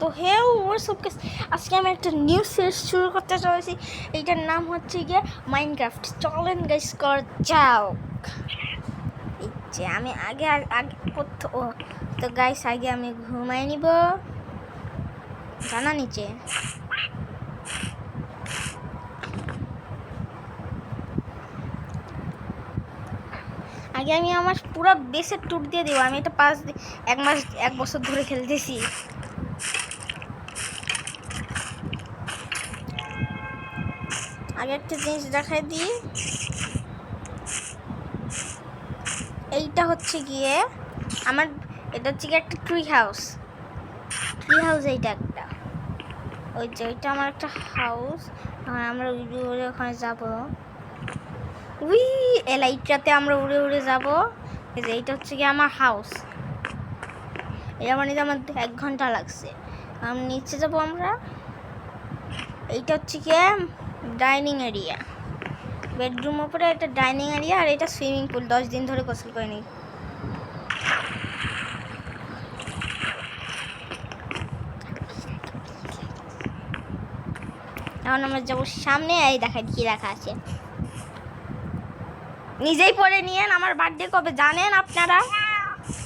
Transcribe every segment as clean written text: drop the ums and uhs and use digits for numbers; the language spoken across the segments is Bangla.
তো হেও ওর সবকে আজকে আমি একটা নিউ সিরিজ শুরু করতে চলেছি। এইটার নাম হচ্ছে গিয়ে মাইনক্রাফট। চলেন গাইস কর যাও। এই যে আমি আগে আগে ও তো গাইস আগে আমি ঘুমাই নিব জানা নিচে। আগে আমি আমার পুরো বেসের ট্যুর দিয়ে দেবো। আমি এটা এক বছর ধরে খেলতেছি। আগে একটা জিনিস দেখাই দিই, এইটা হচ্ছে গিয়ে আমার, এটা হচ্ছে গিয়ে একটা ট্রি হাউস। এইটা একটা, ওই যে ওইটা আমার একটা হাউস। আমরা উড়ে উড়ে ওখানে যাবো। উই লাইটটাতে আমরা উড়ে উড়ে যাবো। এই যে এইটা হচ্ছে গিয়ে আমার হাউস। এটা মানে আমার 1 ঘন্টা লাগছে। নিচে যাবো আমরা। এইটা হচ্ছে গিয়ে ডাইনিং এরিয়া, বেডরুম উপরে একটা ডাইনিং এরিয়া, আর এটা সুইমিং পুল। 10 দিন ধরে গোসল করে নিই। এখন আমরা যাবো সামনে। এই দেখাই কি লেখা আছে, নিজেই পড়ে নিয়েন। আমার বার্থডে কবে জানেন আপনারা?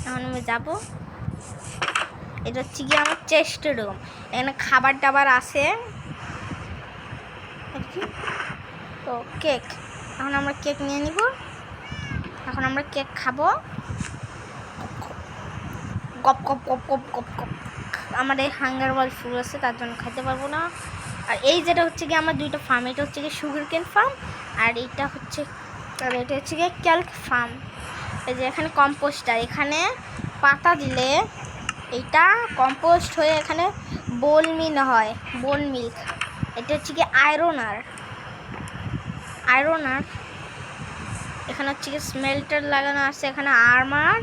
এখন আমি যাবো। এটা হচ্ছে গিয়ে আমার চেস্ট রুম। এখানে খাবার টাবার আছে। তো কেক, এখন আমরা কেক নিয়ে নিব। এখন আমরা কেক খাবো। গপ গপ গপ গপ গপ গপ। আমার এই হাঙ্গার ওয়াল ফুল আছে, তার জন্য খেতে পারবো না। আর এই যেটা হচ্ছে গিয়ে আমার 2টা ফার্ম, এটা হচ্ছে গিয়ে সুগার কেন ফার্ম, আর এটা হচ্ছে গিয়ে ক্যালক ফার্ম। এই যে এখানে কম্পোস্টার, এখানে পাতা দিলে এইটা কম্পোস্ট হয়ে এখানে বোন মিল হয়, বোন মিল্ক। এটা হচ্ছে গিয়ে আয়রনার। এখানে হচ্ছে গিয়ে স্মেল্টার লাগানো আছে, এখানে আর্মার।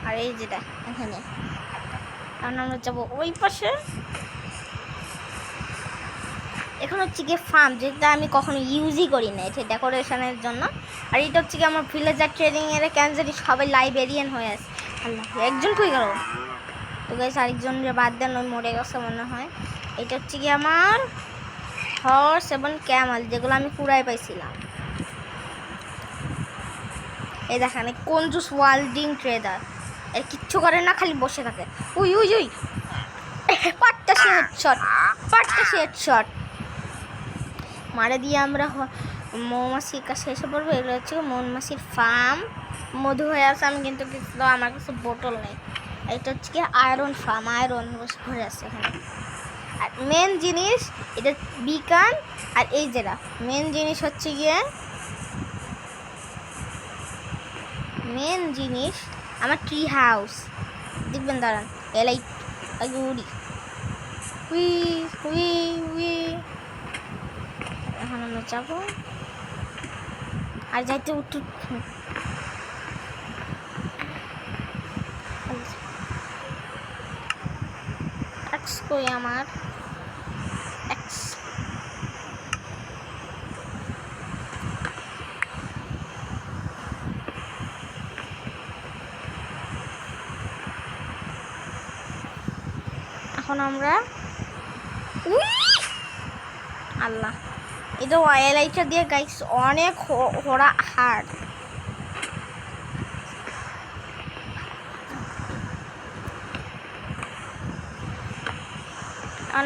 আর এই যেটা এখানে, এখন আমরা যাবো ওই পাশে। এখন হচ্ছে গিয়ে ফার্ম, যেটা আমি কখনো ইউজই করি না, এটা ডেকোরেশনের জন্য। আর এটা হচ্ছে গিয়ে আমার ভিলেজার ট্রেনিং এর ক্যান্সারি সবাই লাইব্রেরিয়ান হয়ে আছে। আল্লাহ, একজন কই গেল? তো গাইস আরেকজন যে বাদ দেন, ওই মরে গেছে মনে হয়। এটা হচ্ছে গিয়ে আমার হর্স এবং ক্যামেল, যেগুলো আমি কুড়াই পাইছিলাম। এই দেখেন কঞ্জুস ওয়ার্ল্ডিং ট্রেডার, এর কিচ্ছু করে না, খালি বসে থাকে। উই উই উই, পাট্টাশি হেডশট মারে দিয়ে আমরা মৌমাছির কাছে এসে পড়বো। এগুলো হচ্ছে মৌমাছির ফার্ম। মধু হয়ে আছে, আমি কিন্তু আমার কাছে বোতল নেই। এটা হচ্ছে কি আয়রন ফার্ম, আয়রন ভরে আছে এখানে। আর মেন জিনিস এটা বিকান। আর এই যেটা মেন জিনিস হচ্ছে গিয়ে, মেন জিনিস আমার ট্রি হাউস। দেখবেন দাঁড়ান, এলাই আগে উড়ি। We we we. এখন আমরা যাবো, আর যাইতে উঠু এক্স কই আমার এক্স। এখন আমরা আল্লাহ, এটা ওয়াইলাইটটা দিয়ে গাইস অনেক হোড়া হার্ড।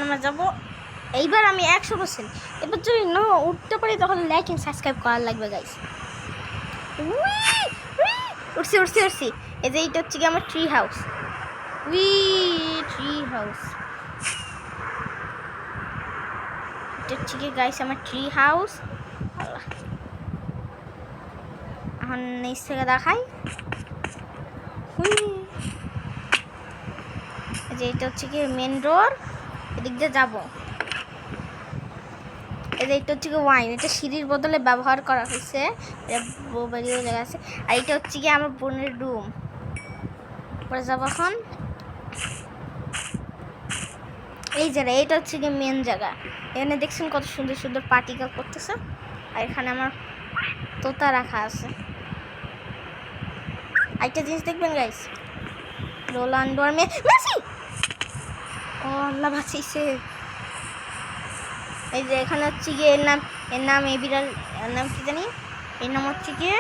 আমরা যাবো এইবার। আমি 100%, এবার যদি না উঠতে পারি তখন লাইক এন্ড সাবস্ক্রাইব করার লাগবে গাইস। উঠছি। এই যে এইটা হচ্ছে কি আমার ট্রি হাউস। এটা হচ্ছে কি গাইস আমার ট্রি হাউস। এখন নিচ থেকে দেখাই। যে এটা হচ্ছে কি মেন ডোর, এদিক দিয়ে যাবো। এটা হচ্ছে কি ওয়াইন, এটা সিঁড়ির বদলে ব্যবহার করা হয়েছে, বেরিয়েও জায়গা আছে। আর এটা হচ্ছে কি আমার বোনের রুম। পরে যাবো এখন এই জায়গা, এটা হচ্ছে কি মেন জায়গা। এখানে দেখছেন কত সুন্দর সুন্দর পার্টিকেল করতেছে। আর এখানে আমার তোতা রাখা আছে। আরেকটা জিনিস দেখবেন গাইস, রোনাল্ডো আর মেসি। ও আল্লাহ বাঁচিয়েছে। এই যে এখানে হচ্ছে গিয়ে এর নাম এই বিড়াল, এর নাম কি জানি, এর নাম হচ্ছে গিয়ে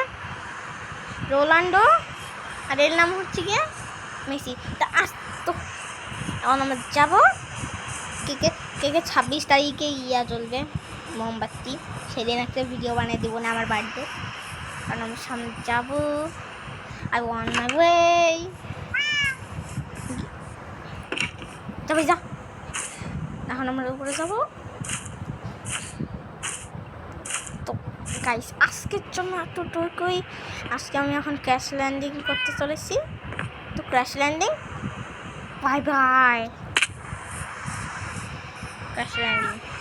রোনাল্ডো, আর এর নাম হচ্ছে গিয়ে মেসি। তা আস তো এখন আমরা যাবো কেকে 26 তারিখে চলবে মোমবাতি, সেদিন একটা ভিডিও বানিয়ে দেবো না আমার বার্থডে, কারণ আমরা সামনে যাবো। I one my way. যাবে যা, এখন আমরা উপরে যাবো। তো গাইস আজকের জন্য এতটুকুই। আজকে আমি এখন ক্র্যাশ ল্যান্ডিং করতে চলেছি। তো crash landing, bye bye. Crash landing.